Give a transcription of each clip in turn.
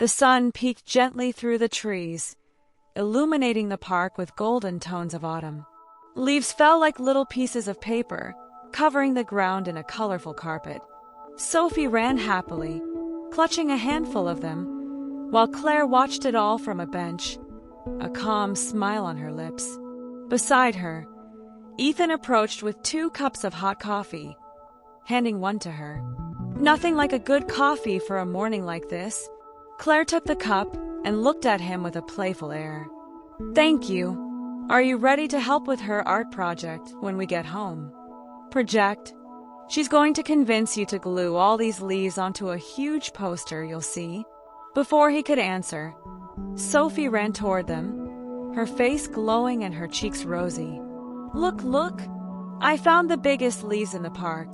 The sun peeked gently through the trees, illuminating the park with golden tones of autumn. Leaves fell like little pieces of paper, covering the ground in a colorful carpet. Sophie ran happily, clutching a handful of them, while Claire watched it all from a bench, a calm smile on her lips. Beside her, Ethan approached with 2 cups of hot coffee, handing one to her. Nothing like a good coffee for a morning like this. Claire took the cup and looked at him with a playful air. "Thank you. Are you ready to help with her art project when we get home?" "Project? She's going to convince you to glue all these leaves onto a huge poster, you'll see." Before he could answer, Sophie ran toward them, her face glowing and her cheeks rosy. "Look, look! I found the biggest leaves in the park."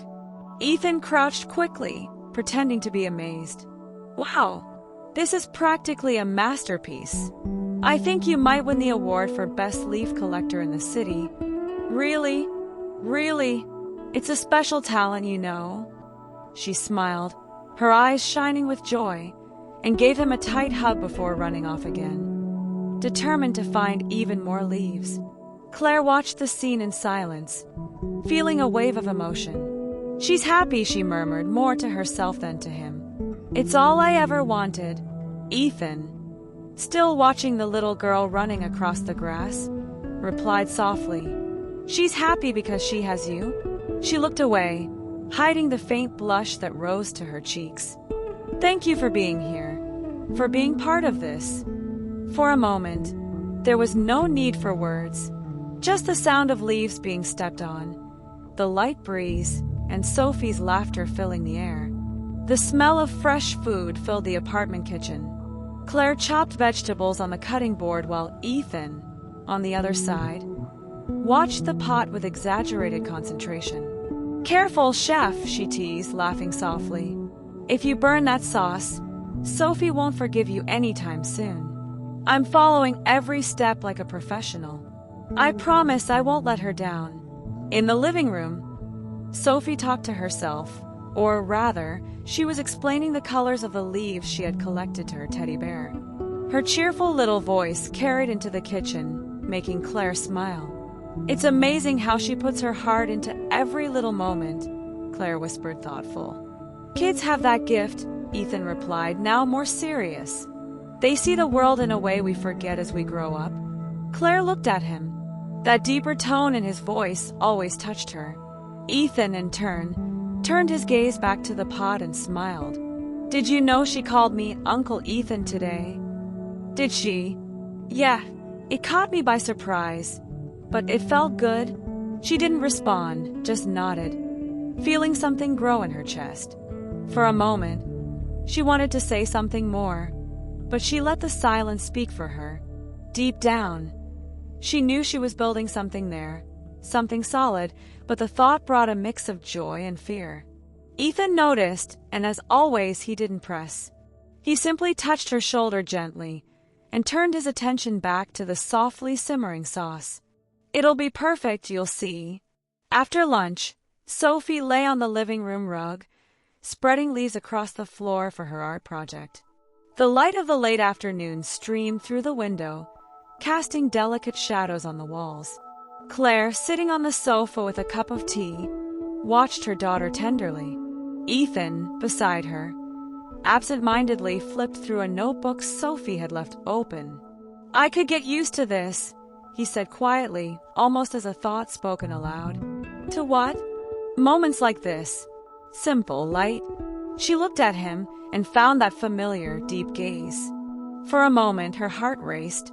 Ethan crouched quickly, pretending to be amazed. "Wow! This is practically a masterpiece. I think you might win the award for best leaf collector in the city." "Really? Really? It's a special talent, you know." She smiled, her eyes shining with joy, and gave him a tight hug before running off again, determined to find even more leaves. Claire watched the scene in silence, feeling a wave of emotion. "She's happy," she murmured, more to herself than to him. "It's all I ever wanted." Ethan, still watching the little girl running across the grass, replied softly, "She's happy because she has you." She looked away, hiding the faint blush that rose to her cheeks. "Thank you for being here, for being part of this." For a moment, there was no need for words, just the sound of leaves being stepped on, the light breeze, and Sophie's laughter filling the air. The smell of fresh food filled the apartment kitchen. Claire chopped vegetables on the cutting board while Ethan, on the other side, watched the pot with exaggerated concentration. "Careful, chef," she teased, laughing softly. "If you burn that sauce, Sophie won't forgive you anytime soon." "I'm following every step like a professional. I promise I won't let her down." In the living room, Sophie talked to herself, or rather, she was explaining the colors of the leaves she had collected to her teddy bear. Her cheerful little voice carried into the kitchen, making Claire smile. "It's amazing how she puts her heart into every little moment," Claire whispered, thoughtful. "Kids have that gift," Ethan replied, now more serious. "They see the world in a way we forget as we grow up." Claire looked at him. That deeper tone in his voice always touched her. Ethan, in turn, turned his gaze back to the pot and smiled. "Did you know she called me Uncle Ethan today?" "Did she?" "Yeah, it caught me by surprise, but it felt good." She didn't respond, just nodded, feeling something grow in her chest. For a moment, she wanted to say something more, but she let the silence speak for her. Deep down, she knew she was building something there, something solid, but the thought brought a mix of joy and fear. Ethan noticed, and as always, he didn't press. He simply touched her shoulder gently and turned his attention back to the softly simmering sauce. "It'll be perfect, you'll see." After lunch, Sophie lay on the living room rug, spreading leaves across the floor for her art project. The light of the late afternoon streamed through the window, casting delicate shadows on the walls. Claire, sitting on the sofa with a cup of tea, watched her daughter tenderly. Ethan, beside her, absent-mindedly flipped through a notebook Sophie had left open. "I could get used to this," he said quietly, almost as a thought spoken aloud. "To what?" "Moments like this. Simple, light." She looked at him and found that familiar, deep gaze. For a moment, her heart raced.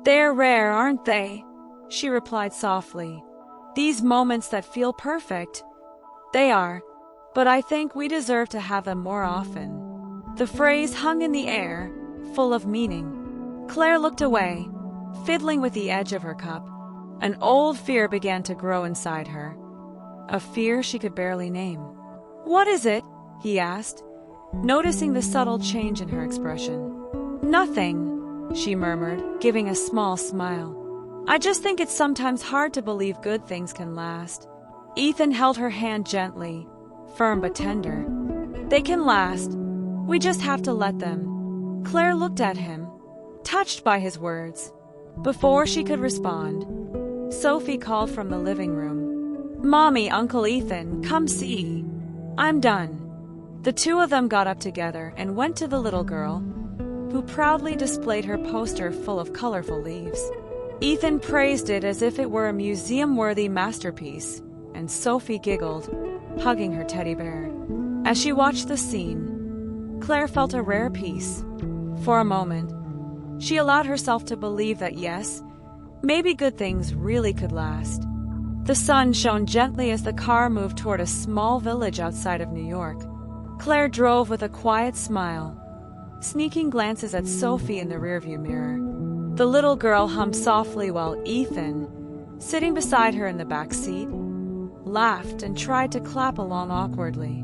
"They're rare, aren't they?" she replied softly. "These moments that feel perfect. They are, but I think we deserve to have them more often." The phrase hung in the air, full of meaning. Claire looked away, fiddling with the edge of her cup. An old fear began to grow inside her, a fear she could barely name. "What is it?" he asked, noticing the subtle change in her expression. "Nothing," she murmured, giving a small smile. "I just think it's sometimes hard to believe good things can last." Ethan held her hand gently, firm but tender. "They can last. We just have to let them." Claire looked at him, touched by his words. Before she could respond, Sophie called from the living room. "Mommy, Uncle Ethan, come see. I'm done." The two of them got up together and went to the little girl, who proudly displayed her poster full of colorful leaves. Ethan praised it as if it were a museum-worthy masterpiece, and Sophie giggled, hugging her teddy bear. As she watched the scene, Claire felt a rare peace. For a moment, she allowed herself to believe that yes, maybe good things really could last. The sun shone gently as the car moved toward a small village outside of New York. Claire drove with a quiet smile, sneaking glances at Sophie in the rearview mirror. The little girl hummed softly while Ethan, sitting beside her in the back seat, laughed and tried to clap along awkwardly.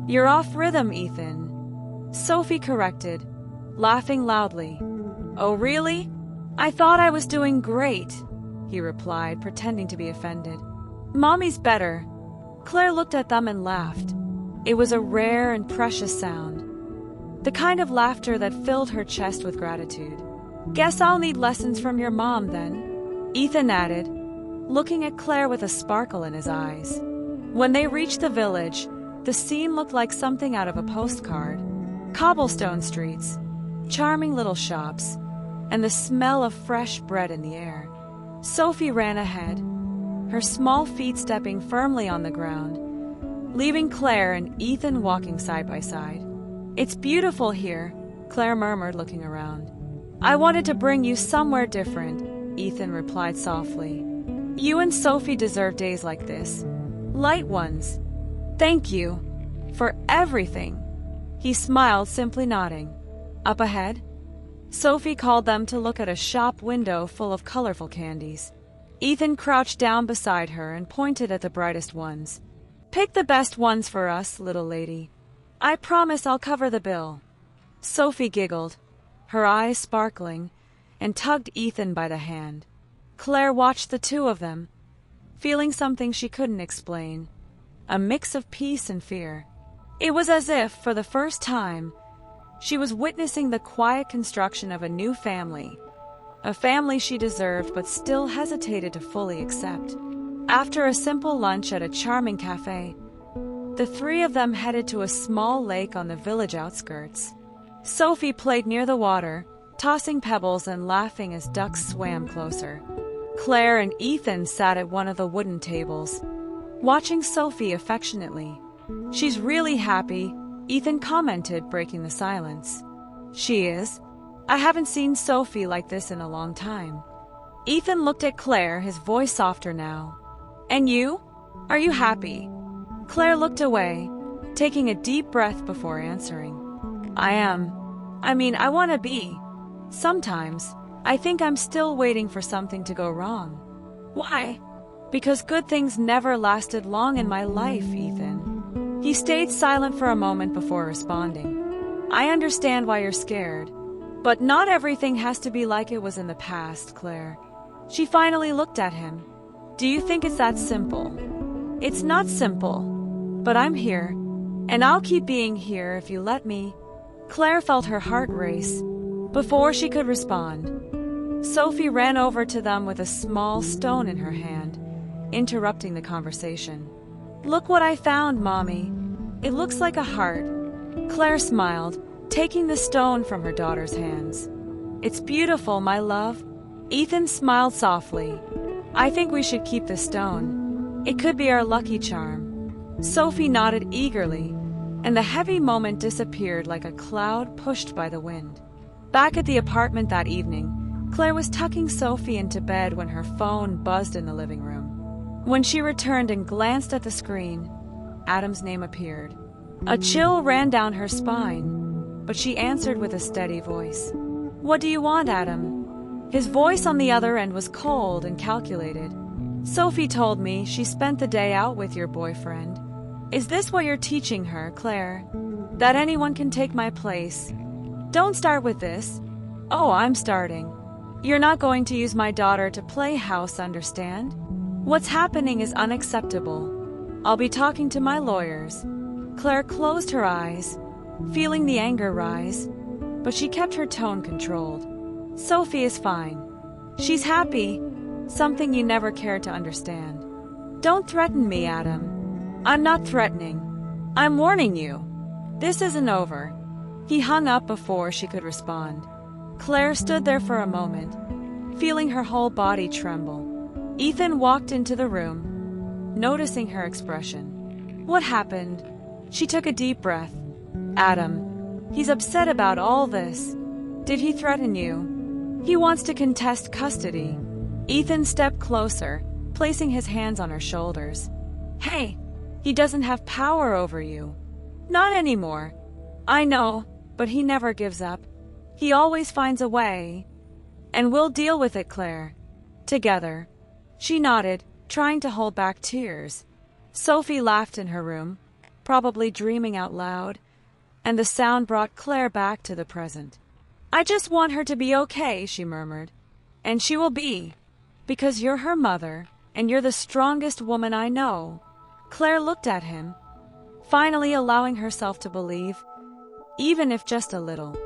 "You're off rhythm, Ethan," Sophie corrected, laughing loudly. "Oh, really? I thought I was doing great," he replied, pretending to be offended. "Mommy's better." Claire looked at them and laughed. It was a rare and precious sound, the kind of laughter that filled her chest with gratitude. "Guess I'll need lessons from your mom then," Ethan added, looking at Claire with a sparkle in his eyes. When they reached the village, the scene looked like something out of a postcard. Cobblestone streets, charming little shops, and the smell of fresh bread in the air. Sophie ran ahead, her small feet stepping firmly on the ground, leaving Claire and Ethan walking side by side. "It's beautiful here," Claire murmured, looking around. "I wanted to bring you somewhere different," Ethan replied softly. "You and Sophie deserve days like this. Light ones. Thank you for everything." He smiled, simply nodding. Up ahead, Sophie called them to look at a shop window full of colorful candies. Ethan crouched down beside her and pointed at the brightest ones. "Pick the best ones for us, little lady. I promise I'll cover the bill." Sophie giggled, her eyes sparkling, and tugged Ethan by the hand. Claire watched the two of them, feeling something she couldn't explain, a mix of peace and fear. It was as if, for the first time, she was witnessing the quiet construction of a new family, a family she deserved but still hesitated to fully accept. After a simple lunch at a charming cafe, the three of them headed to a small lake on the village outskirts. Sophie played near the water, tossing pebbles and laughing as ducks swam closer. Claire and Ethan sat at one of the wooden tables, watching Sophie affectionately. "She's really happy," Ethan commented, breaking the silence. "She is. I haven't seen Sophie like this in a long time." Ethan looked at Claire, his voice softer now. "And you? Are you happy?" Claire looked away, taking a deep breath before answering. "I am. I want to be. Sometimes, I think I'm still waiting for something to go wrong." "Why?" "Because good things never lasted long in my life, Ethan." He stayed silent for a moment before responding. "I understand why you're scared, but not everything has to be like it was in the past, Claire." She finally looked at him. "Do you think it's that simple?" "It's not simple, but I'm here, and I'll keep being here if you let me." Claire felt her heart race. Before she could respond, Sophie ran over to them with a small stone in her hand, interrupting the conversation. "Look what I found, Mommy. It looks like a heart." Claire smiled, taking the stone from her daughter's hands. "It's beautiful, my love." Ethan smiled softly. "I think we should keep the stone. It could be our lucky charm." Sophie nodded eagerly, and the heavy moment disappeared like a cloud pushed by the wind. Back at the apartment that evening, Claire was tucking Sophie into bed when her phone buzzed in the living room. When she returned and glanced at the screen, Adam's name appeared. A chill ran down her spine, but she answered with a steady voice. "What do you want, Adam?" His voice on the other end was cold and calculated. "Sophie told me she spent the day out with your boyfriend. Is this what you're teaching her, Claire? That anyone can take my place? Don't start with this." "Oh, I'm starting. You're not going to use my daughter to play house, understand? What's happening is unacceptable. I'll be talking to my lawyers." Claire closed her eyes, feeling the anger rise. but she kept her tone controlled. Sophie is fine. She's happy, something you never cared to understand. Don't threaten me, Adam. I'm not threatening. I'm warning you. This isn't over. He hung up before she could respond. Claire stood there for a moment, feeling her whole body tremble. Ethan walked into the room, noticing her expression. What happened? She took a deep breath. Adam, he's upset about all this. Did he threaten you? He wants to contest custody. Ethan stepped closer, placing his hands on her shoulders. Hey, he doesn't have power over you. Not anymore. I know, but he never gives up. He always finds a way. And we'll deal with it, Claire. Together. She nodded, trying to hold back tears. Sophie laughed in her room, probably dreaming out loud, and the sound brought Claire back to the present. I just want her to be okay, she murmured. And she will be, because you're her mother, and you're the strongest woman I know. Claire looked at him, finally allowing herself to believe, even if just a little.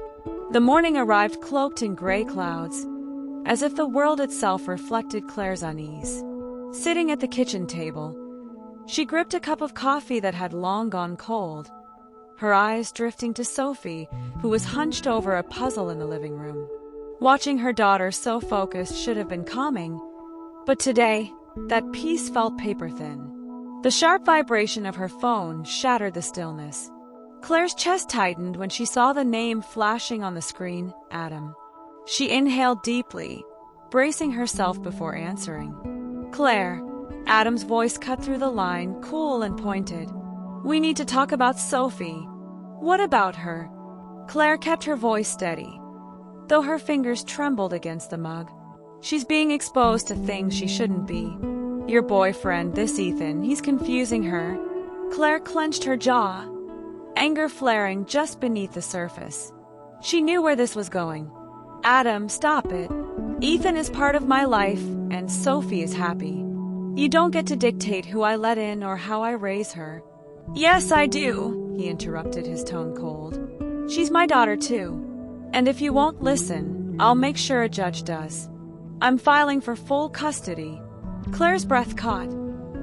The morning arrived cloaked in gray clouds, as if the world itself reflected Claire's unease. Sitting at the kitchen table, she gripped a cup of coffee that had long gone cold, her eyes drifting to Sophie, who was hunched over a puzzle in the living room. Watching her daughter so focused should have been calming, but today, that peace felt paper-thin. The sharp vibration of her phone shattered the stillness. Claire's chest tightened when she saw the name flashing on the screen, Adam. She inhaled deeply, bracing herself before answering. Claire, Adam's voice cut through the line, cool and pointed. We need to talk about Sophie. What about her? Claire kept her voice steady, though her fingers trembled against the mug. She's being exposed to things she shouldn't be. Your boyfriend, this Ethan, he's confusing her. Claire clenched her jaw, anger flaring just beneath the surface. She knew where this was going. Adam, stop it. Ethan is part of my life, and Sophie is happy. You don't get to dictate who I let in or how I raise her. Yes, I do, he interrupted, his tone cold. She's my daughter, too. And if you won't listen, I'll make sure a judge does. I'm filing for full custody. Claire's breath caught.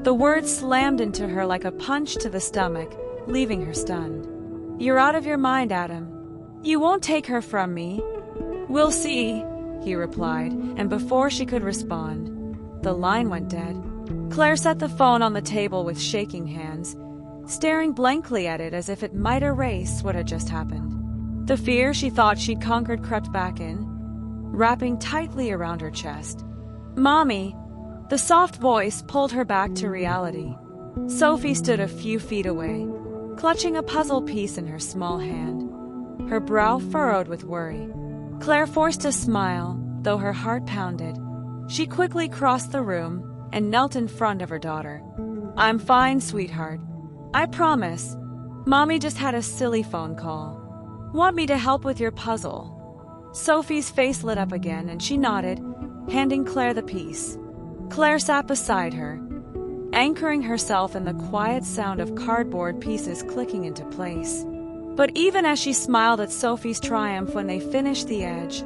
The words slammed into her like a punch to the stomach, leaving her stunned. You're out of your mind, Adam. You won't take her from me. We'll see, he replied, and before she could respond, the line went dead. Claire set the phone on the table with shaking hands, staring blankly at it as if it might erase what had just happened. The fear she thought she'd conquered crept back in, wrapping tightly around her chest. Mommy! The soft voice pulled her back to reality. Sophie stood a few feet away, clutching a puzzle piece in her small hand, her brow furrowed with worry. Claire forced a smile, though her heart pounded. She quickly crossed the room and knelt in front of her daughter. I'm fine, sweetheart. I promise. Mommy just had a silly phone call. Want me to help with your puzzle? Sophie's face lit up again and she nodded, handing Claire the piece. Claire sat beside her, anchoring herself in the quiet sound of cardboard pieces clicking into place. But even as she smiled at Sophie's triumph when they finished the edge,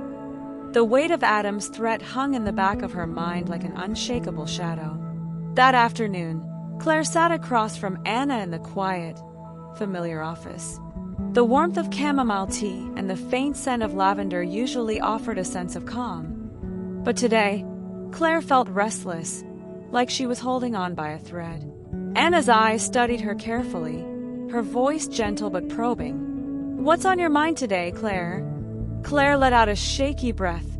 the weight of Adam's threat hung in the back of her mind like an unshakable shadow. That afternoon, Claire sat across from Anna in the quiet, familiar office. The warmth of chamomile tea and the faint scent of lavender usually offered a sense of calm. But today, Claire felt restless, like she was holding on by a thread. Anna's eyes studied her carefully, her voice gentle but probing. What's on your mind today, Claire? Claire let out a shaky breath,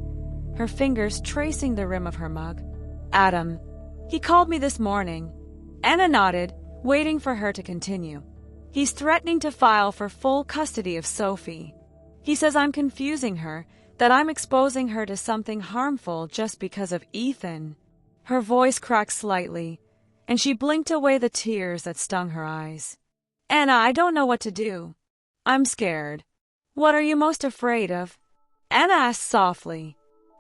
her fingers tracing the rim of her mug. Adam. He called me this morning. Anna nodded, waiting for her to continue. He's threatening to file for full custody of Sophie. He says I'm confusing her, that I'm exposing her to something harmful just because of Ethan. Her voice cracked slightly, and she blinked away the tears that stung her eyes. Anna, I don't know what to do. I'm scared. What are you most afraid of? Anna asked softly.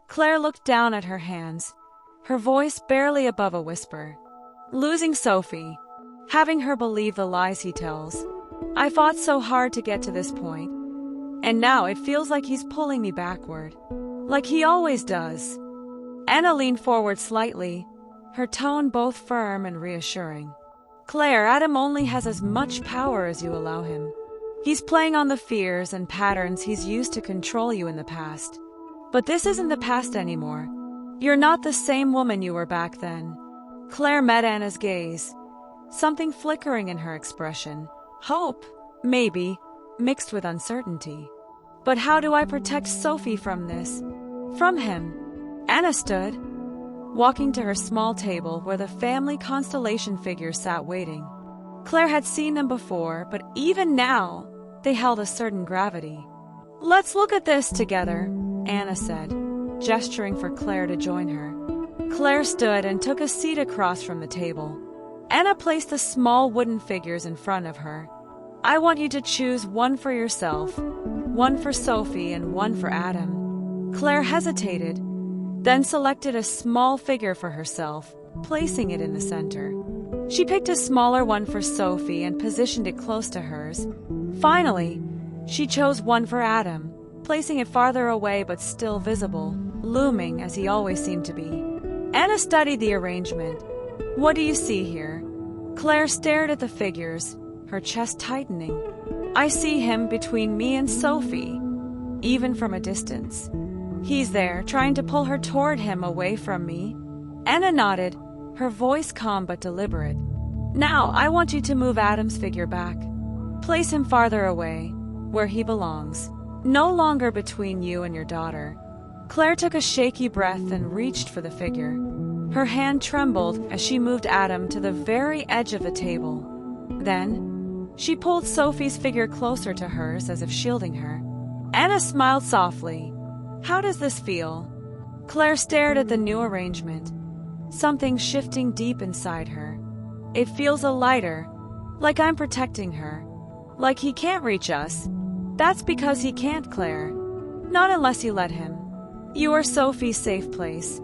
Claire looked down at her hands, her voice barely above a whisper. Losing Sophie. Having her believe the lies he tells. I fought so hard to get to this point, And now it feels like he's pulling me backward. Like he always does. Anna leaned forward slightly, her tone both firm and reassuring. Claire, Adam only has as much power as you allow him. He's playing on the fears and patterns he's used to control you in the past. But this isn't the past anymore. You're not the same woman you were back then. Claire met Anna's gaze, something flickering in her expression. Hope, maybe, mixed with uncertainty. But how do I protect Sophie from this? From him? Anna stood, walking to her small table where the family constellation figures sat waiting. Claire had seen them before, but even now, they held a certain gravity. Let's look at this together, Anna said, gesturing for Claire to join her. Claire stood and took a seat across from the table. Anna placed the small wooden figures in front of her. I want you to choose one for yourself, one for Sophie, and one for Adam. Claire hesitated, then selected a small figure for herself, placing it in the center. She picked a smaller one for Sophie and positioned it close to hers. Finally, she chose one for Adam, placing it farther away but still visible, looming as he always seemed to be. Anna studied the arrangement. What do you see here? Claire stared at the figures, her chest tightening. I see him between me and Sophie, even from a distance. He's there, trying to pull her toward him away from me. Anna nodded, her voice calm but deliberate. Now, I want you to move Adam's figure back. Place him farther away, where he belongs, no longer between you and your daughter. Claire took a shaky breath and reached for the figure. Her hand trembled as she moved Adam to the very edge of the table. Then, she pulled Sophie's figure closer to hers as if shielding her. Anna smiled softly. How does this feel? Claire stared at the new arrangement, something shifting deep inside her. It feels a lighter, like I'm protecting her. Like he can't reach us. That's because he can't, Claire. Not unless you let him. You are Sophie's safe place,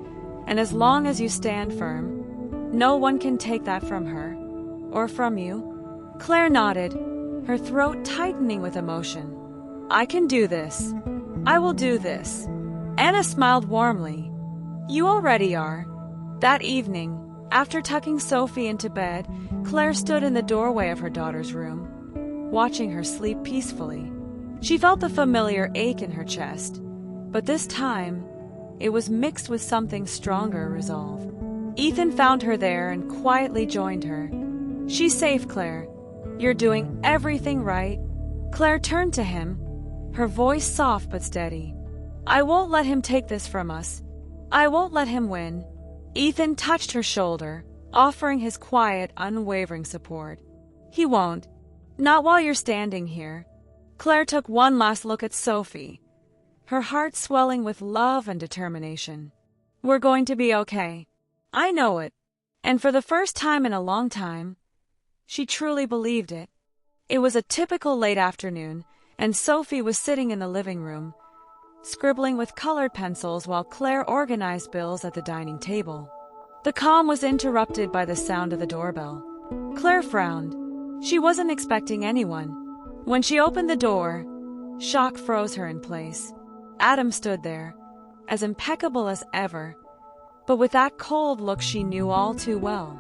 and as long as you stand firm, no one can take that from her. Or from you. Claire nodded, her throat tightening with emotion. I can do this. I will do this. Anna smiled warmly. You already are. That evening, after tucking Sophie into bed, Claire stood in the doorway of her daughter's room, watching her sleep peacefully. She felt the familiar ache in her chest, but this time, it was mixed with something stronger resolve. Ethan found her there and quietly joined her. She's safe, Claire. You're doing everything right. Claire turned to him, her voice soft but steady. I won't let him take this from us. I won't let him win. Ethan touched her shoulder, offering his quiet, unwavering support. He won't. Not while you're standing here. Claire took one last look at Sophie, her heart swelling with love and determination. We're going to be okay. I know it. And for the first time in a long time, she truly believed it. It was a typical late afternoon, and Sophie was sitting in the living room, scribbling with colored pencils while Claire organized bills at the dining table. The calm was interrupted by the sound of the doorbell. Claire frowned. She wasn't expecting anyone. When she opened the door, shock froze her in place. Adam stood there, as impeccable as ever, but with that cold look she knew all too well.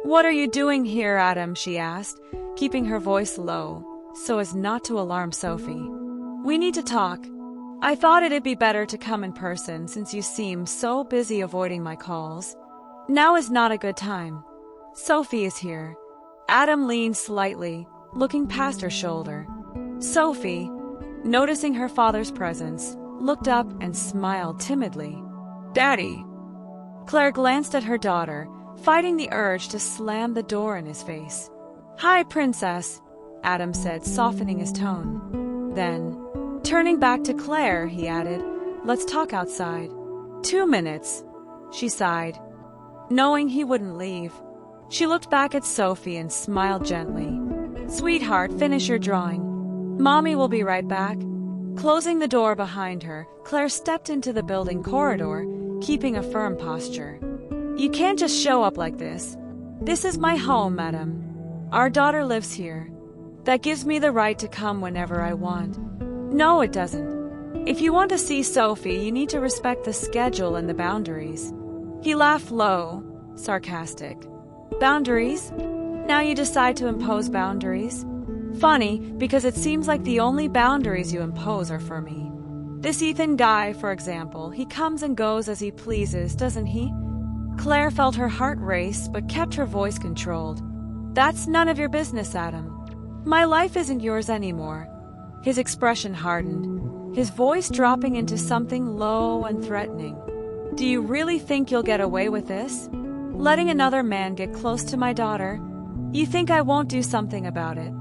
What are you doing here, Adam? She asked, keeping her voice low, so as not to alarm Sophie. We need to talk. I thought it'd be better to come in person since you seem so busy avoiding my calls. Now is not a good time. Sophie is here. Adam leaned slightly, looking past her shoulder. Sophie, noticing her father's presence, looked up and smiled timidly. Daddy. Claire glanced at her daughter, fighting the urge to slam the door in his face. Hi, Princess, Adam said, softening his tone. Then, turning back to Claire, he added, let's talk outside. 2 minutes, she sighed, knowing he wouldn't leave. She looked back at Sophie and smiled gently. Sweetheart, finish your drawing. Mommy will be right back. Closing the door behind her, Claire stepped into the building corridor, keeping a firm posture. You can't just show up like this. This is my home, madam. Our daughter lives here. That gives me the right to come whenever I want. No, it doesn't. If you want to see Sophie, you need to respect the schedule and the boundaries. He laughed low, sarcastic. Boundaries? Now you decide to impose boundaries? Funny, because it seems like the only boundaries you impose are for me. This Ethan guy, for example, he comes and goes as he pleases, doesn't he? Claire felt her heart race, but kept her voice controlled. That's none of your business, Adam. My life isn't yours anymore. His expression hardened, his voice dropping into something low and threatening. Do you really think you'll get away with this? Letting another man get close to my daughter? You think I won't do something about it?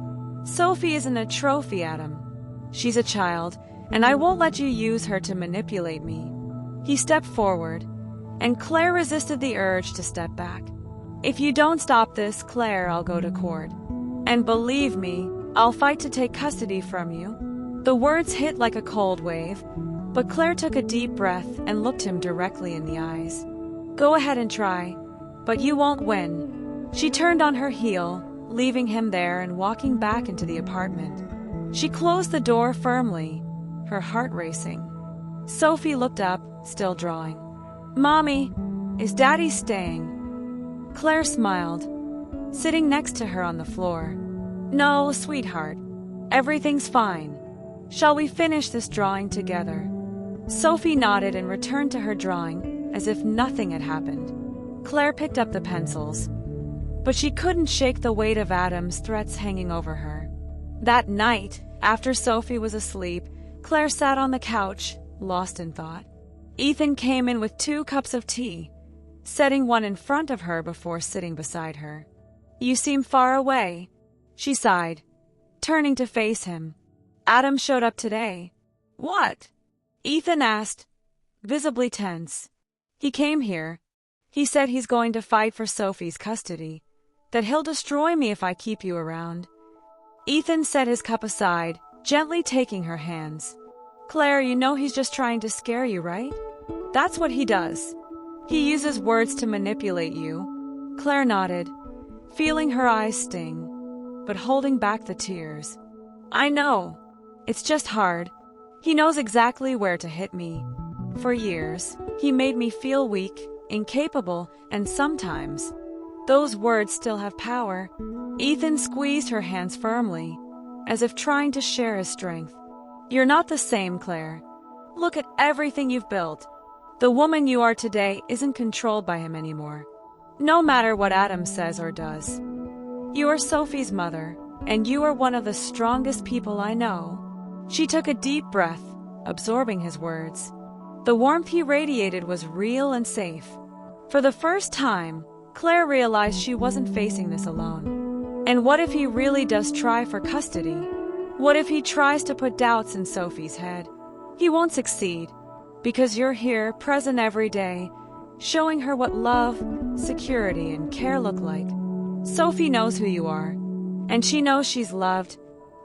Sophie isn't a trophy, Adam. She's a child, and I won't let you use her to manipulate me. He stepped forward, and Claire resisted the urge to step back. If you don't stop this, Claire, I'll go to court. And believe me, I'll fight to take custody from you. The words hit like a cold wave, but Claire took a deep breath and looked him directly in the eyes. Go ahead and try, but you won't win. She turned on her heel, leaving him there and walking back into the apartment. She closed the door firmly, her heart racing. Sophie looked up, still drawing. Mommy, is Daddy staying? Claire smiled, sitting next to her on the floor. No, sweetheart. Everything's fine. Shall we finish this drawing together? Sophie nodded and returned to her drawing, as if nothing had happened. Claire picked up the pencils, but she couldn't shake the weight of Adam's threats hanging over her. That night, after Sophie was asleep, Claire sat on the couch, lost in thought. Ethan came in with 2 cups of tea, setting one in front of her before sitting beside her. You seem far away, she sighed, turning to face him. Adam showed up today. What? Ethan asked, visibly tense. He came here. He said he's going to fight for Sophie's custody, that he'll destroy me if I keep you around. Ethan set his cup aside, gently taking her hands. Claire, you know he's just trying to scare you, right? That's what he does. He uses words to manipulate you. Claire nodded, feeling her eyes sting, but holding back the tears. I know. It's just hard. He knows exactly where to hit me. For years, he made me feel weak, incapable, and sometimes those words still have power. Ethan squeezed her hands firmly, as if trying to share his strength. You're not the same, Claire. Look at everything you've built. The woman you are today isn't controlled by him anymore, no matter what Adam says or does. You are Sophie's mother, and you are one of the strongest people I know. She took a deep breath, absorbing his words. The warmth he radiated was real and safe. For the first time, Claire realized she wasn't facing this alone. And what if he really does try for custody? What if he tries to put doubts in Sophie's head? He won't succeed, because you're here, present every day, showing her what love, security, and care look like. Sophie knows who you are, and she knows she's loved.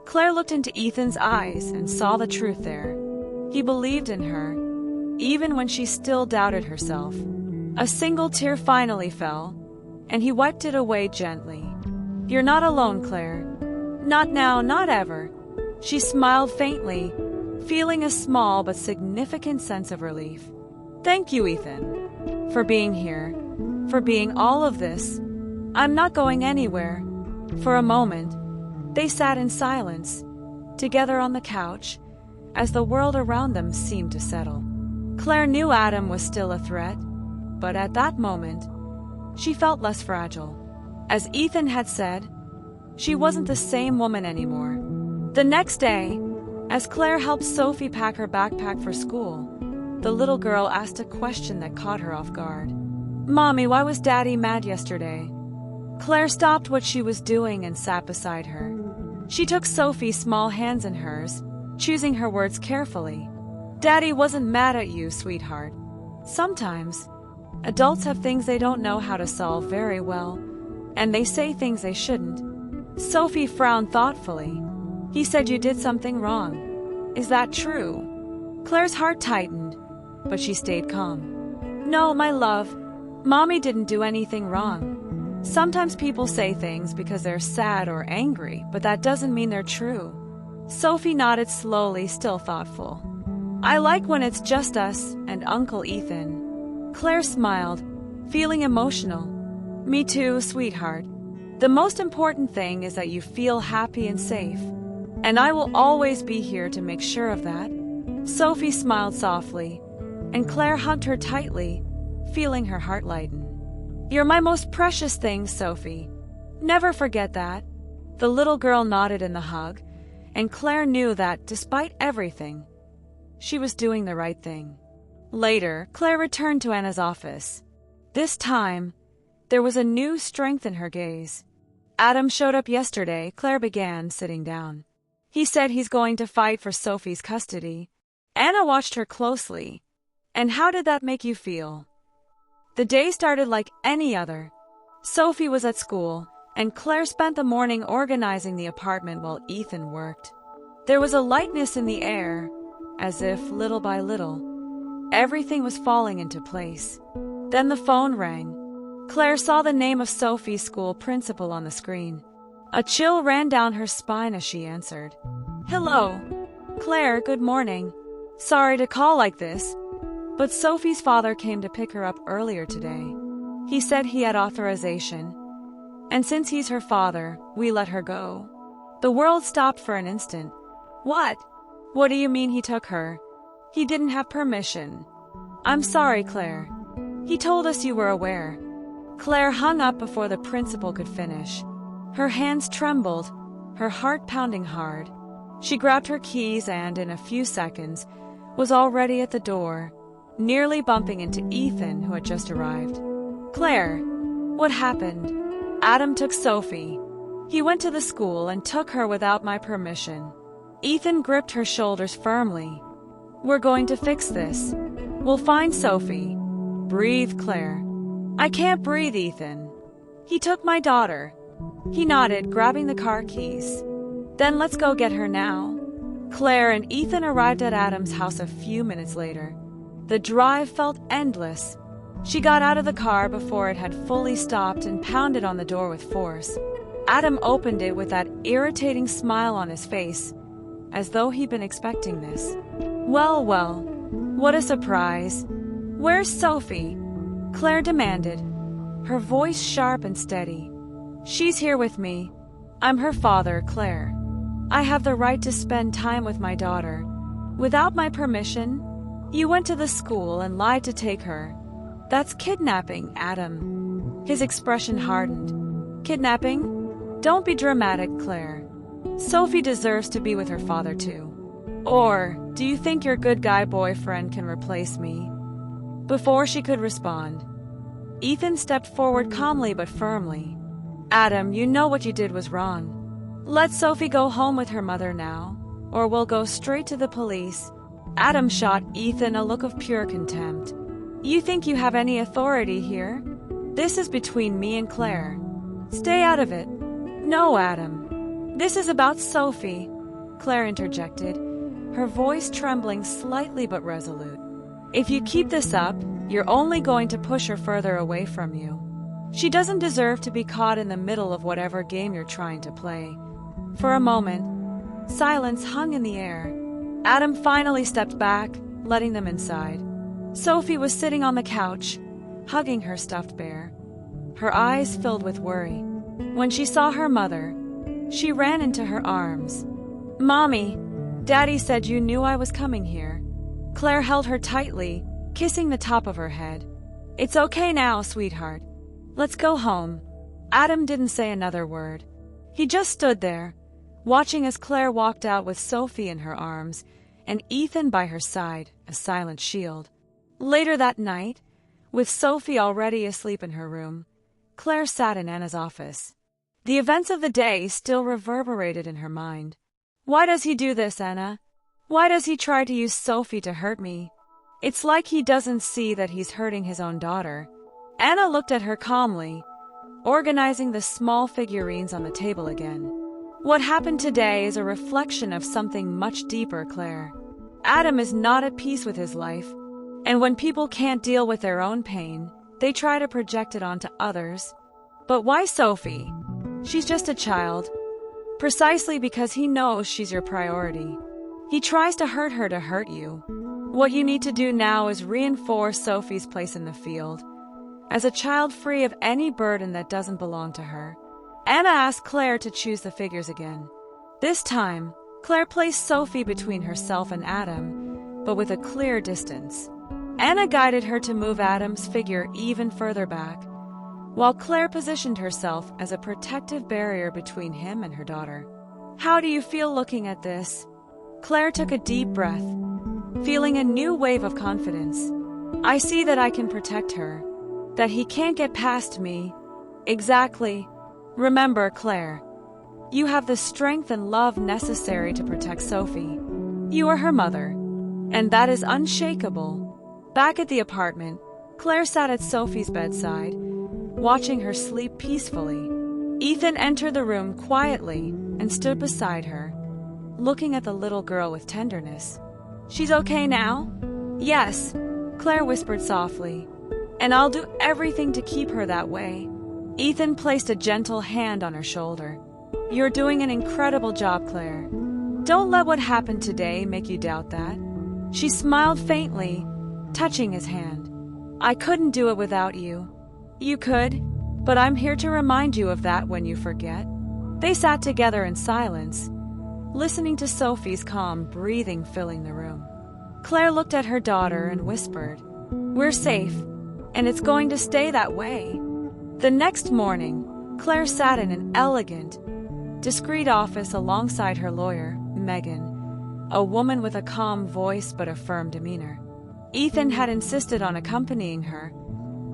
Claire looked into Ethan's eyes and saw the truth there. He believed in her, even when she still doubted herself. A single tear finally fell, and he wiped it away gently. You're not alone, Claire. Not now, not ever. She smiled faintly, feeling a small but significant sense of relief. Thank you, Ethan, for being here, for being all of this. I'm not going anywhere. For a moment, they sat in silence, together on the couch, as the world around them seemed to settle. Claire knew Adam was still a threat, but at that moment, she felt less fragile. As Ethan had said, she wasn't the same woman anymore. The next day, as Claire helped Sophie pack her backpack for school, the little girl asked a question that caught her off guard. Mommy, why was Daddy mad yesterday? Claire stopped what she was doing and sat beside her. She took Sophie's small hands in hers, choosing her words carefully. Daddy wasn't mad at you, sweetheart. Sometimes, adults have things they don't know how to solve very well, and they say things they shouldn't. Sophie frowned thoughtfully. He said you did something wrong. Is that true? Claire's heart tightened, but she stayed calm. No, my love. Mommy didn't do anything wrong. Sometimes people say things because they're sad or angry, but that doesn't mean they're true. Sophie nodded slowly, still thoughtful. I like when it's just us and Uncle Ethan. Claire smiled, feeling emotional. Me too, sweetheart. The most important thing is that you feel happy and safe. And I will always be here to make sure of that. Sophie smiled softly, and Claire hugged her tightly, feeling her heart lighten. You're my most precious thing, Sophie. Never forget that. The little girl nodded in the hug, and Claire knew that, despite everything, she was doing the right thing. Later, Claire returned to Anna's office. This time, there was a new strength in her gaze. Adam showed up yesterday, Claire began, sitting down. He said he's going to fight for Sophie's custody. Anna watched her closely. And how did that make you feel? The day started like any other. Sophie was at school, and Claire spent the morning organizing the apartment while Ethan worked. There was a lightness in the air, as if, little by little, everything was falling into place. Then the phone rang. Claire saw the name of Sophie's school principal on the screen. A chill ran down her spine as she answered. Hello. Claire, good morning. Sorry to call like this, but Sophie's father came to pick her up earlier today. He said he had authorization, and since he's her father, we let her go. The world stopped for an instant. What? What do you mean he took her? He didn't have permission. I'm sorry, Claire. He told us you were aware. Claire hung up before the principal could finish. Her hands trembled, her heart pounding hard. She grabbed her keys and, in a few seconds, was already at the door, nearly bumping into Ethan, who had just arrived. Claire, what happened? Adam took Sophie. He went to the school and took her without my permission. Ethan gripped her shoulders firmly. We're going to fix this. We'll find Sophie. Breathe, Claire. I can't breathe, Ethan. He took my daughter. He nodded, grabbing the car keys. Then let's go get her now. Claire and Ethan arrived at Adam's house a few minutes later. The drive felt endless. She got out of the car before it had fully stopped and pounded on the door with force. Adam opened it with that irritating smile on his face, as though he'd been expecting this. Well, well, what a surprise. Where's Sophie? Claire demanded, her voice sharp and steady. She's here with me. I'm her father, Claire. I have the right to spend time with my daughter. Without my permission, you went to the school and lied to take her. That's kidnapping, Adam. His expression hardened. Kidnapping? Don't be dramatic, Claire. Sophie deserves to be with her father, too. Or, do you think your good guy boyfriend can replace me? Before she could respond, Ethan stepped forward calmly but firmly. Adam, you know what you did was wrong. Let Sophie go home with her mother now, or we'll go straight to the police. Adam shot Ethan a look of pure contempt. You think you have any authority here? This is between me and Claire. Stay out of it. No, Adam. This is about Sophie, Claire interjected, her voice trembling slightly but resolute. If you keep this up, you're only going to push her further away from you. She doesn't deserve to be caught in the middle of whatever game you're trying to play. For a moment, silence hung in the air. Adam finally stepped back, letting them inside. Sophie was sitting on the couch, hugging her stuffed bear, her eyes filled with worry. When she saw her mother, she ran into her arms. Mommy, Daddy said you knew I was coming here. Claire held her tightly, kissing the top of her head. It's okay now, sweetheart. Let's go home. Adam didn't say another word. He just stood there, watching as Claire walked out with Sophie in her arms and Ethan by her side, a silent shield. Later that night, with Sophie already asleep in her room, Claire sat in Anna's office. The events of the day still reverberated in her mind. Why does he do this, Anna? Why does he try to use Sophie to hurt me? It's like he doesn't see that he's hurting his own daughter. Anna looked at her calmly, organizing the small figurines on the table again. What happened today is a reflection of something much deeper, Claire. Adam is not at peace with his life, and when people can't deal with their own pain, they try to project it onto others. But why Sophie? She's just a child. precisely because he knows she's your priority. He tries to hurt you. What you need to do now is reinforce Sophie's place in the field, as a child free of any burden that doesn't belong to her. Anna asked Claire to choose the figures again. This time, Claire placed Sophie between herself and Adam, but with a clear distance. Anna guided her to move Adam's figure even further back, while Claire positioned herself as a protective barrier between him and her daughter. How do you feel looking at this? Claire took a deep breath, feeling a new wave of confidence. I see that I can protect her, that he can't get past me. Exactly. Remember, Claire, you have the strength and love necessary to protect Sophie. You are her mother, and that is unshakable. Back at the apartment, Claire sat at Sophie's bedside, watching her sleep peacefully. Ethan entered the room quietly and stood beside her, looking at the little girl with tenderness. She's okay now? Yes, Claire whispered softly, and I'll do everything to keep her that way. Ethan placed a gentle hand on her shoulder. You're doing an incredible job, Claire. Don't let what happened today make you doubt that. She smiled faintly, touching his hand. I couldn't do it without you. You could, but I'm here to remind you of that when you forget. They sat together in silence, listening to Sophie's calm breathing filling the room. Claire looked at her daughter and whispered, We're safe, and it's going to stay that way. The next morning, Claire sat in an elegant, discreet office alongside her lawyer, Megan, a woman with a calm voice but a firm demeanor. Ethan had insisted on accompanying her,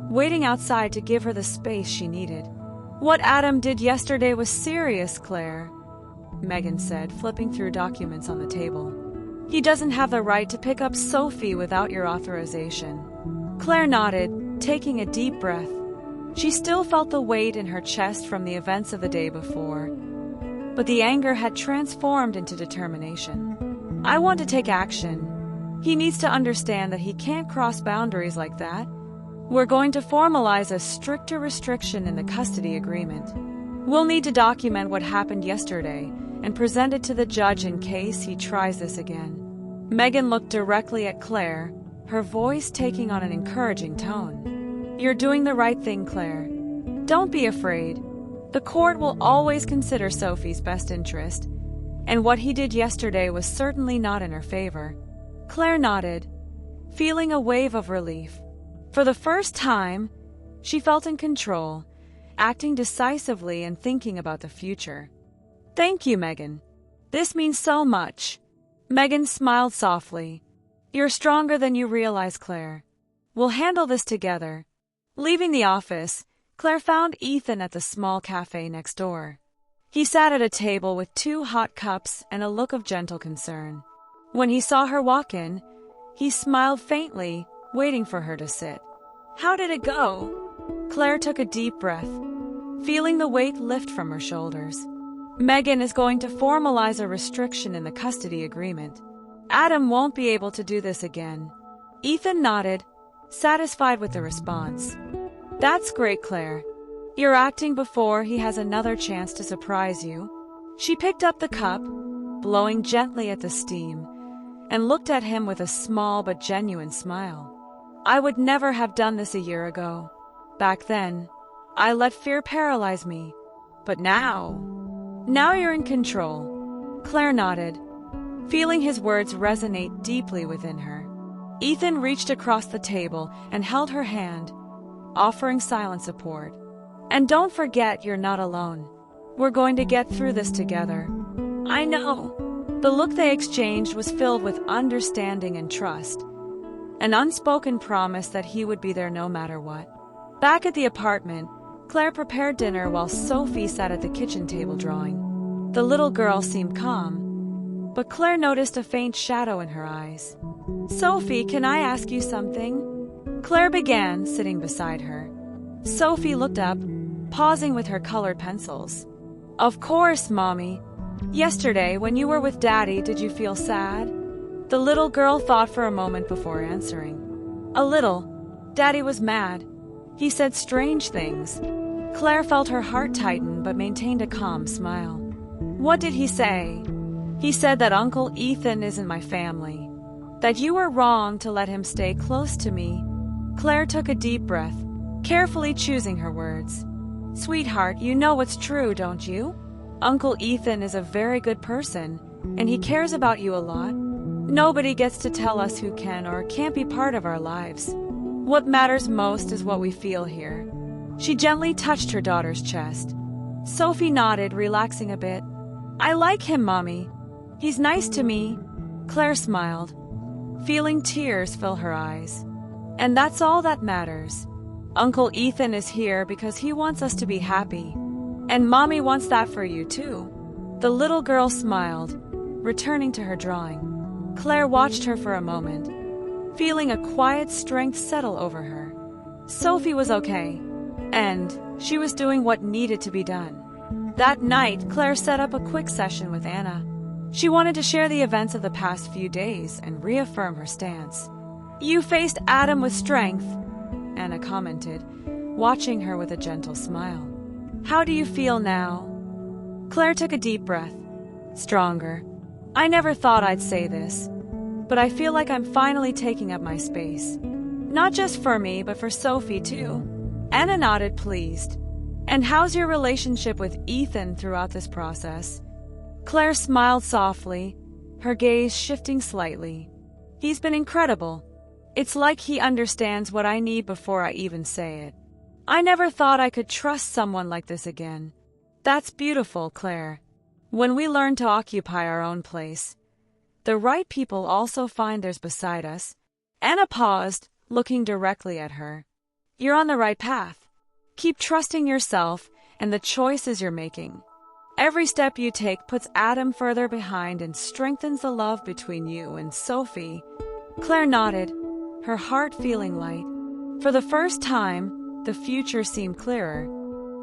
waiting outside to give her the space she needed. What Adam did yesterday was serious, Claire, Megan said, flipping through documents on the table. He doesn't have the right to pick up Sophie without your authorization. Claire nodded, taking a deep breath. She still felt the weight in her chest from the events of the day before, but the anger had transformed into determination. I want to take action. He needs to understand that he can't cross boundaries like that. We're going to formalize a stricter restriction in the custody agreement. We'll need to document what happened yesterday and present it to the judge in case he tries this again. Megan looked directly at Claire, her voice taking on an encouraging tone. You're doing the right thing, Claire. Don't be afraid. The court will always consider Sophie's best interest, and what he did yesterday was certainly not in her favor. Claire nodded, feeling a wave of relief. For the first time, she felt in control, acting decisively and thinking about the future. Thank you, Megan. This means so much. Megan smiled softly. You're stronger than you realize, Claire. We'll handle this together. Leaving the office, Claire found Ethan at the small cafe next door. He sat at a table with 2 hot cups and a look of gentle concern. When he saw her walk in, he smiled faintly, waiting for her to sit. How did it go? Claire took a deep breath, feeling the weight lift from her shoulders. Megan is going to formalize a restriction in the custody agreement. Adam won't be able to do this again. Ethan nodded, satisfied with the response. That's great, Claire. You're acting before he has another chance to surprise you. She picked up the cup, blowing gently at the steam, and looked at him with a small but genuine smile. I would never have done this a year ago. Back then, I let fear paralyze me. But now you're in control. Claire nodded, feeling his words resonate deeply within her. Ethan reached across the table and held her hand, offering silent support. And don't forget you're not alone. We're going to get through this together. I know. The look they exchanged was filled with understanding and trust, an unspoken promise that he would be there no matter what. Back at the apartment, Claire prepared dinner while Sophie sat at the kitchen table drawing. The little girl seemed calm, but Claire noticed a faint shadow in her eyes. Sophie, can I ask you something? Claire began, sitting beside her. Sophie looked up, pausing with her colored pencils. Of course, Mommy. Yesterday, when you were with Daddy, did you feel sad? The little girl thought for a moment before answering. A little. Daddy was mad. He said strange things. Claire felt her heart tighten but maintained a calm smile. What did he say? He said that Uncle Ethan isn't my family. That you were wrong to let him stay close to me. Claire took a deep breath, carefully choosing her words. Sweetheart, you know what's true, don't you? Uncle Ethan is a very good person, and he cares about you a lot. Nobody gets to tell us who can or can't be part of our lives. What matters most is what we feel here. She gently touched her daughter's chest. Sophie nodded, relaxing a bit. I like him, Mommy. He's nice to me. Claire smiled, feeling tears fill her eyes. And that's all that matters. Uncle Ethan is here because he wants us to be happy. And Mommy wants that for you, too. The little girl smiled, returning to her drawing. Claire watched her for a moment, feeling a quiet strength settle over her. Sophie was okay, and she was doing what needed to be done. That night, Claire set up a quick session with Anna. She wanted to share the events of the past few days and reaffirm her stance. You faced Adam with strength, Anna commented, watching her with a gentle smile. How do you feel now? Claire took a deep breath. Stronger. I never thought I'd say this, but I feel like I'm finally taking up my space. Not just for me, but for Sophie, too. Anna nodded, pleased. And how's your relationship with Ethan throughout this process? Claire smiled softly, her gaze shifting slightly. He's been incredible. It's like he understands what I need before I even say it. I never thought I could trust someone like this again. That's beautiful, Claire. When we learn to occupy our own place, the right people also find theirs beside us. Anna paused, looking directly at her. You're on the right path. Keep trusting yourself and the choices you're making. Every step you take puts Adam further behind and strengthens the love between you and Sophie. Claire nodded, her heart feeling light. For the first time, the future seemed clearer.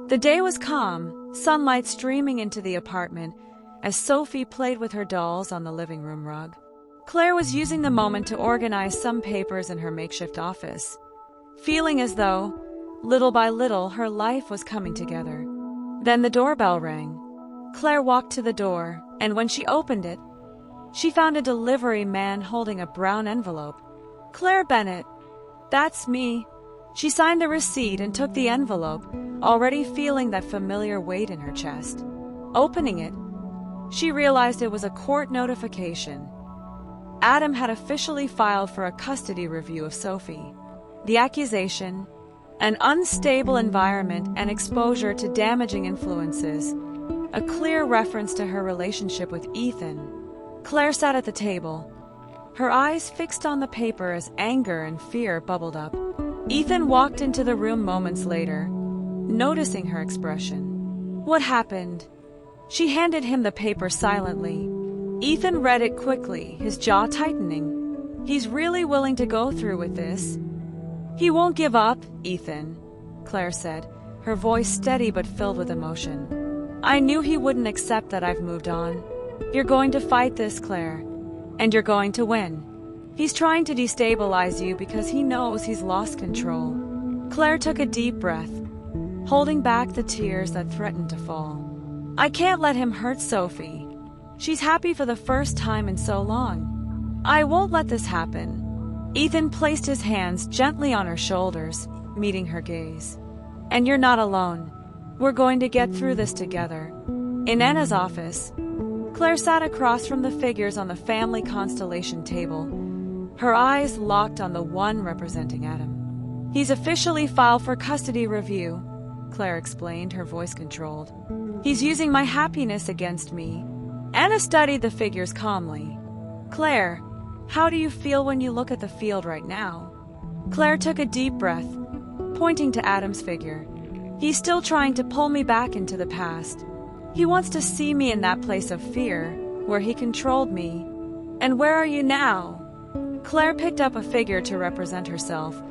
The day was calm, sunlight streaming into the apartment as Sophie played with her dolls on the living room rug. Claire was using the moment to organize some papers in her makeshift office, feeling as though, little by little, her life was coming together. Then the doorbell rang. Claire walked to the door, and when she opened it, she found a delivery man holding a brown envelope. Claire Bennett. That's me. She signed the receipt and took the envelope, already feeling that familiar weight in her chest. Opening it, she realized it was a court notification. Adam had officially filed for a custody review of Sophie. The accusation, an unstable environment and exposure to damaging influences, a clear reference to her relationship with Ethan. Claire sat at the table, her eyes fixed on the paper as anger and fear bubbled up. Ethan walked into the room moments later, noticing her expression. What happened? She handed him the paper silently. Ethan read it quickly, his jaw tightening. He's really willing to go through with this. He won't give up, Ethan, Claire said, her voice steady but filled with emotion. I knew he wouldn't accept that I've moved on. You're going to fight this, Claire, and you're going to win. He's trying to destabilize you because he knows he's lost control. Claire took a deep breath, holding back the tears that threatened to fall. I can't let him hurt Sophie. She's happy for the first time in so long. I won't let this happen. Ethan placed his hands gently on her shoulders, meeting her gaze. And you're not alone. We're going to get through this together. In Anna's office, Claire sat across from the figures on the family constellation table, her eyes locked on the one representing Adam. He's officially filed for custody review, Claire explained, her voice controlled. He's using my happiness against me. Anna studied the figures calmly. Claire, how do you feel when you look at the field right now? Claire took a deep breath, pointing to Adam's figure. He's still trying to pull me back into the past. He wants to see me in that place of fear, where he controlled me. And where are you now? Claire picked up a figure to represent herself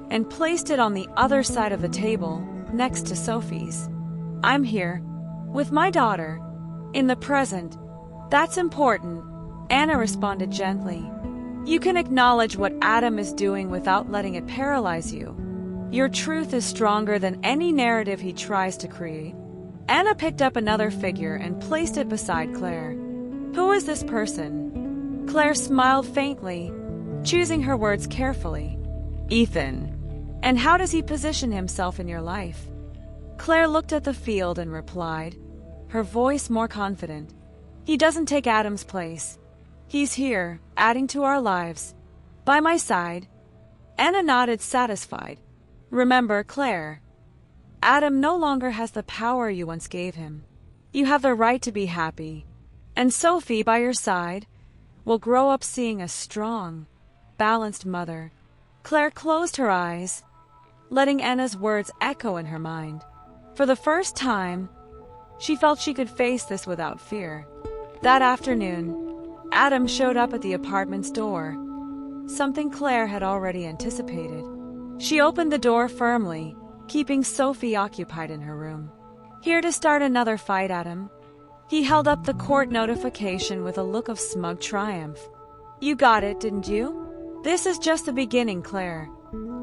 and placed it on the other side of the table, next to Sophie's. I'm here, with my daughter, in the present. That's important, Anna responded gently. You can acknowledge what Adam is doing without letting it paralyze you. Your truth is stronger than any narrative he tries to create. Anna picked up another figure and placed it beside Claire. Who is this person? Claire smiled faintly, choosing her words carefully. Ethan. And how does he position himself in your life? Claire looked at the field and replied, her voice more confident. He doesn't take Adam's place. He's here, adding to our lives. By my side. Anna nodded, satisfied. Remember, Claire, Adam no longer has the power you once gave him. You have the right to be happy. And Sophie, by your side, will grow up seeing a strong, balanced mother. Claire closed her eyes, letting Anna's words echo in her mind. For the first time, she felt she could face this without fear. That afternoon, Adam showed up at the apartment's door, something Claire had already anticipated. She opened the door firmly, keeping Sophie occupied in her room. Here to start another fight, Adam? He held up the court notification with a look of smug triumph. You got it, didn't you? This is just the beginning, Claire.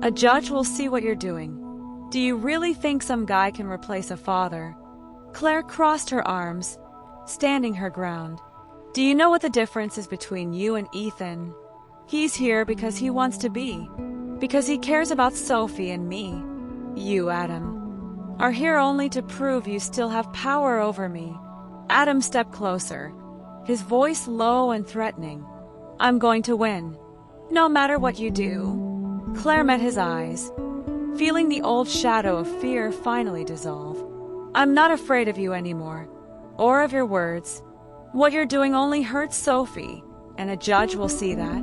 A judge will see what you're doing. Do you really think some guy can replace a father? Claire crossed her arms, standing her ground. Do you know what the difference is between you and Ethan? He's here because he wants to be, because he cares about Sophie and me. You, Adam, are here only to prove you still have power over me. Adam stepped closer, his voice low and threatening. I'm going to win, no matter what you do. Claire met his eyes, feeling the old shadow of fear finally dissolve. I'm not afraid of you anymore, or of your words. What you're doing only hurts Sophie, and a judge will see that.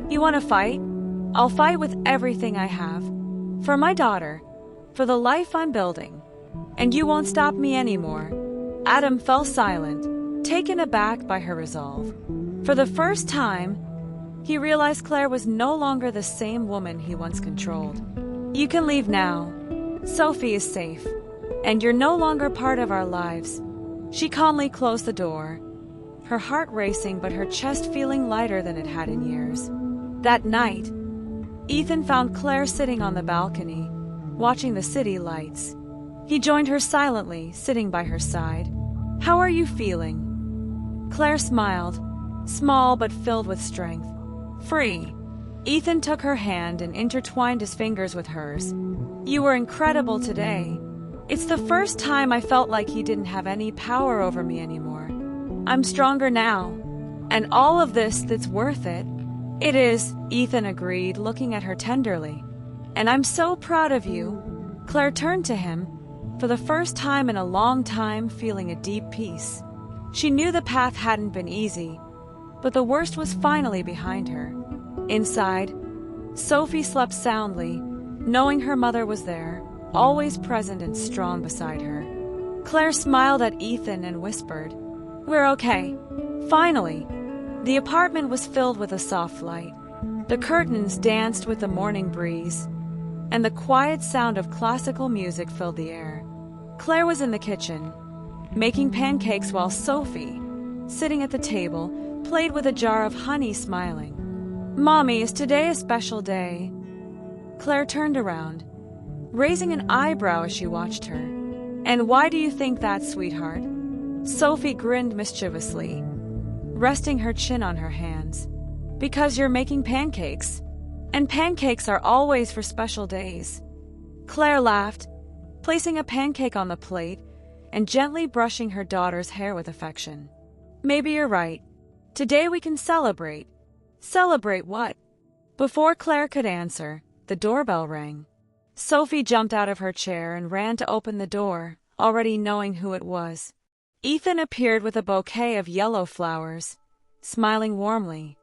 You want to fight? I'll fight with everything I have. For my daughter, for the life I'm building. And you won't stop me anymore. Adam fell silent, taken aback by her resolve. For the first time, he realized Claire was no longer the same woman he once controlled. You can leave now. Sophie is safe, and you're no longer part of our lives. She calmly closed the door, her heart racing but her chest feeling lighter than it had in years. That night, Ethan found Claire sitting on the balcony, watching the city lights. He joined her silently, sitting by her side. How are you feeling? Claire smiled, small but filled with strength. Free. Ethan took her hand and intertwined his fingers with hers. You were incredible today. It's the first time I felt like he didn't have any power over me anymore. I'm stronger now, and all of this that's worth it. It is, Ethan agreed, looking at her tenderly. And I'm so proud of you. Claire turned to him, for the first time in a long time feeling a deep peace. She knew the path hadn't been easy, but the worst was finally behind her. Inside, Sophie slept soundly, knowing her mother was there, always present and strong beside her. Claire smiled at Ethan and whispered, We're okay. Finally. The apartment was filled with a soft light. The curtains danced with the morning breeze, and the quiet sound of classical music filled the air. Claire was in the kitchen, making pancakes while Sophie, sitting at the table, played with a jar of honey, smiling. Mommy, is today a special day? Claire turned around, raising an eyebrow as she watched her. And why do you think that, sweetheart? Sophie grinned mischievously, resting her chin on her hands. Because you're making pancakes, and pancakes are always for special days. Claire laughed, placing a pancake on the plate and gently brushing her daughter's hair with affection. Maybe you're right. Today we can celebrate. Celebrate what? Before Claire could answer, the doorbell rang. Sophie jumped out of her chair and ran to open the door, already knowing who it was. Ethan appeared with a bouquet of yellow flowers, smiling warmly.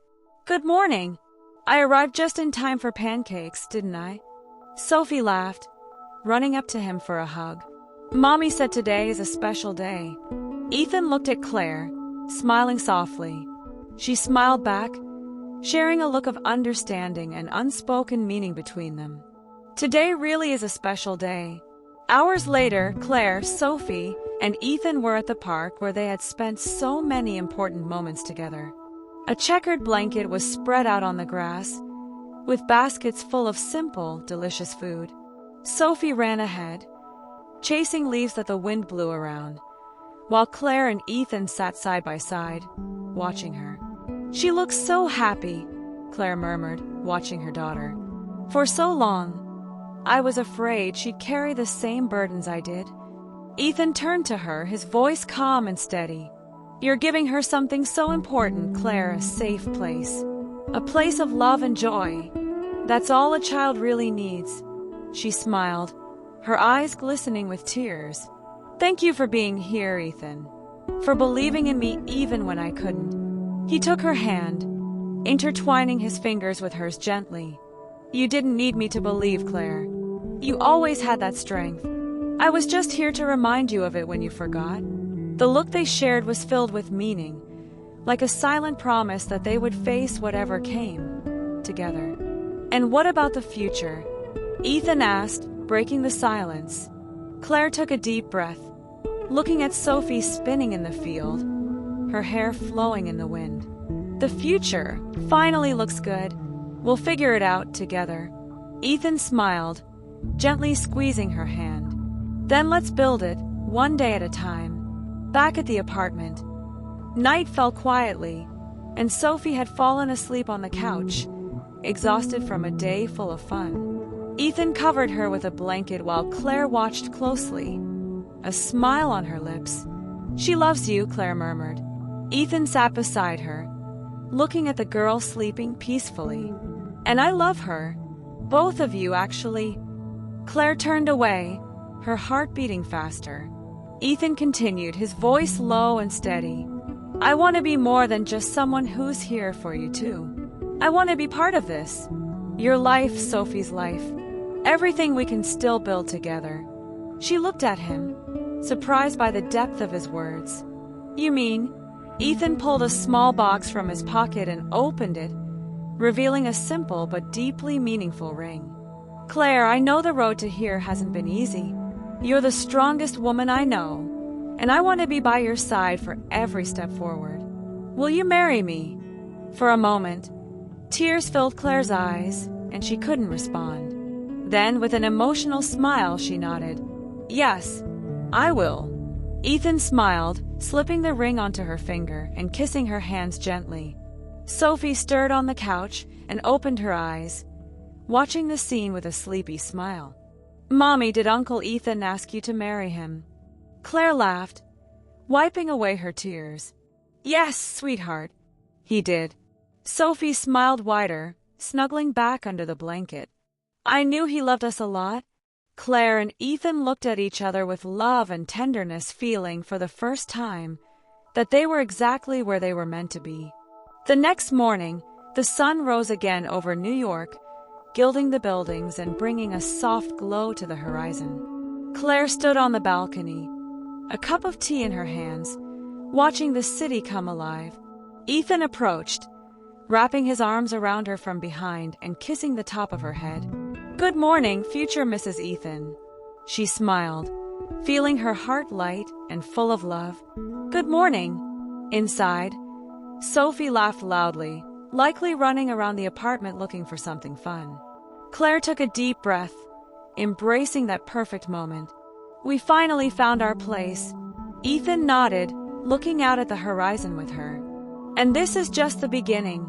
Good morning. I arrived just in time for pancakes, didn't I? Sophie laughed, running up to him for a hug. Mommy said today is a special day. Ethan looked at Claire, smiling softly. She smiled back, sharing a look of understanding and unspoken meaning between them. Today really is a special day. Hours later, Claire, Sophie, and Ethan were at the park where they had spent so many important moments together. A checkered blanket was spread out on the grass, with baskets full of simple, delicious food. Sophie ran ahead, chasing leaves that the wind blew around, while Claire and Ethan sat side by side, watching her. "She looks so happy," Claire murmured, watching her daughter. "For so long, I was afraid she'd carry the same burdens I did." Ethan turned to her, his voice calm and steady. "You're giving her something so important, Claire, a safe place. A place of love and joy. That's all a child really needs." She smiled, her eyes glistening with tears. "Thank you for being here, Ethan. For believing in me even when I couldn't." He took her hand, intertwining his fingers with hers gently. "You didn't need me to believe, Claire. You always had that strength. I was just here to remind you of it when you forgot." The look they shared was filled with meaning, like a silent promise that they would face whatever came, together. "And what about the future?" Ethan asked, breaking the silence. Claire took a deep breath, looking at Sophie spinning in the field, her hair flowing in the wind. "The future finally looks good. We'll figure it out together." Ethan smiled, gently squeezing her hand. "Then let's build it, one day at a time." Back at the apartment, night fell quietly, and Sophie had fallen asleep on the couch, exhausted from a day full of fun. Ethan covered her with a blanket while Claire watched closely, a smile on her lips. "She loves you," Claire murmured. Ethan sat beside her, looking at the girl sleeping peacefully. "And I love her. Both of you, actually." Claire turned away, her heart beating faster. Ethan continued, his voice low and steady. "I want to be more than just someone who's here for you too. I want to be part of this. Your life, Sophie's life. Everything we can still build together." She looked at him, surprised by the depth of his words. "You mean?" Ethan pulled a small box from his pocket and opened it, revealing a simple but deeply meaningful ring. "Claire, I know the road to here hasn't been easy. You're the strongest woman I know, and I want to be by your side for every step forward. Will you marry me?" For a moment, tears filled Claire's eyes, and she couldn't respond. Then, with an emotional smile, she nodded. "Yes, I will." Ethan smiled, slipping the ring onto her finger and kissing her hands gently. Sophie stirred on the couch and opened her eyes, watching the scene with a sleepy smile. "Mommy, did Uncle Ethan ask you to marry him?" Claire laughed, wiping away her tears. "Yes, sweetheart, he did." Sophie smiled wider, snuggling back under the blanket. "I knew he loved us a lot." Claire and Ethan looked at each other with love and tenderness, feeling for the first time that they were exactly where they were meant to be. The next morning, the sun rose again over New York, gilding the buildings and bringing a soft glow to the horizon. Claire stood on the balcony, a cup of tea in her hands, watching the city come alive. Ethan approached, wrapping his arms around her from behind and kissing the top of her head. "Good morning, future Mrs. Ethan." She smiled, feeling her heart light and full of love. "Good morning." Inside, Sophie laughed loudly, likely running around the apartment looking for something fun. Claire took a deep breath, embracing that perfect moment. "We finally found our place." Ethan nodded, looking out at the horizon with her. "And this is just the beginning."